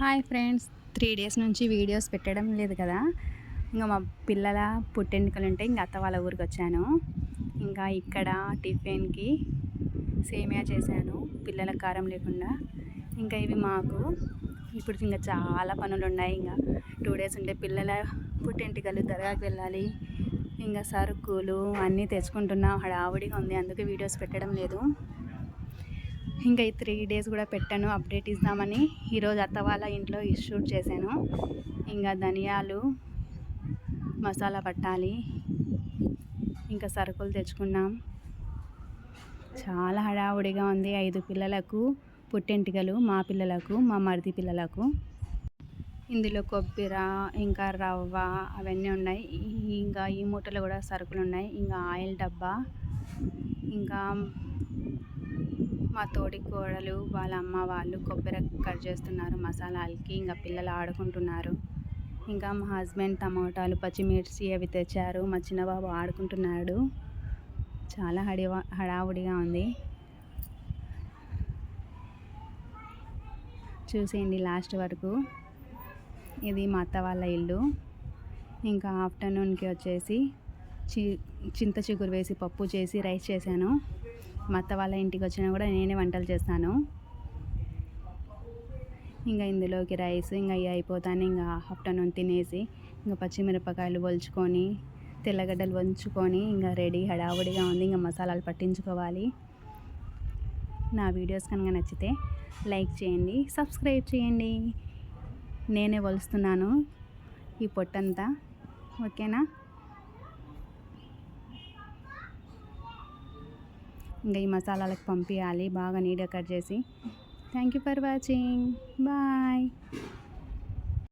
Hi friends, 3 days నుంచి videos పెట్టడం లేదు కదా. ఇంకా మా పిల్లల పుట్టెంటుకలు ఉంటే ఇంకా అత్త వాళ్ళ ఊరికి వచ్చాను. ఇంకా ఇక్కడ టిఫిన్కి సేమియా చేశాను, పిల్లల కారం లేకుండా. ఇంకా ఇవి మాకు ఇప్పుడు ఇంకా చాలా పనులు ఉన్నాయి. ఇంకా 2 డేస్ ఉంటే పిల్లల పుట్టెంటుకలు దర్గాకి వెళ్ళాలి. ఇంకా సరుకులు అన్నీ తెచ్చుకుంటున్నా, హడావుడిగా ఉంది, అందుకే వీడియోస్ పెట్టడం లేదు. ఇంకా ఈ 3 డేస్ కూడా పెట్టాను, అప్డేట్ ఇద్దామని. ఈరోజు అత్త వాళ్ళ ఇంట్లో షూట్ చేశాను. ఇంకా ధనియాలు మసాలా పట్టాలి, ఇంకా సరుకులు తెచ్చుకున్నాం. చాలా హడావుడిగా ఉంది. 5 పిల్లలకు పుట్టెంటుకలు, మా పిల్లలకు, మా మరిది పిల్లలకు. ఇందులో కొబ్బరి, ఇంకా రవ్వ అవన్నీ ఉన్నాయి. ఇంకా ఈ మూటలో కూడా సరుకులు ఉన్నాయి. ఇంకా ఆయిల్ డబ్బా, ఇంకా మా తోటి కోడలు వాళ్ళ అమ్మ వాళ్ళు కొబ్బరి కట్ చేస్తున్నారు మసాలాలకి. ఇంకా పిల్లలు ఆడుకుంటున్నారు. ఇంకా మా హస్బెండ్ టమాటాలు, పచ్చిమిర్చి అవి తెచ్చారు. మా చిన్నబాబు ఆడుకుంటున్నాడు. చాలా హడావుడిగా ఉంది. చూసేయండి లాస్ట్ వరకు. ఇది మా అత్త వాళ్ళ ఇల్లు. ఇంకా ఆఫ్టర్నూన్కి వచ్చేసి చింత చిగురు వేసి పప్పు చేసి రైస్ చేశాను. మా అత్త వాళ్ళ ఇంటికి వచ్చినా కూడా నేనే వంటలు చేస్తాను. ఇంకా ఇందులోకి రైస్ ఇంకా అయిపోతాను. ఇంకా ఆఫ్టర్నూన్ తినేసి ఇంకా పచ్చిమిరపకాయలు ఒలుచుకొని, తెల్లగడ్డలు వంచుకొని ఇంకా రెడీ, హడావుడిగా ఉంది. ఇంకా మసాలాలు పట్టించుకోవాలి. నా వీడియోస్ కనుక నచ్చితే లైక్ చేయండి, సబ్స్క్రైబ్ చేయండి. నేనే ఒలుస్తున్నాను ఈ పొట్టంతా, ఓకేనా. ఇంకా ఈ మసాలాలకు పంపించాలి బాగా నీట్గా కట్ చేసి. Thank you for watching. Bye.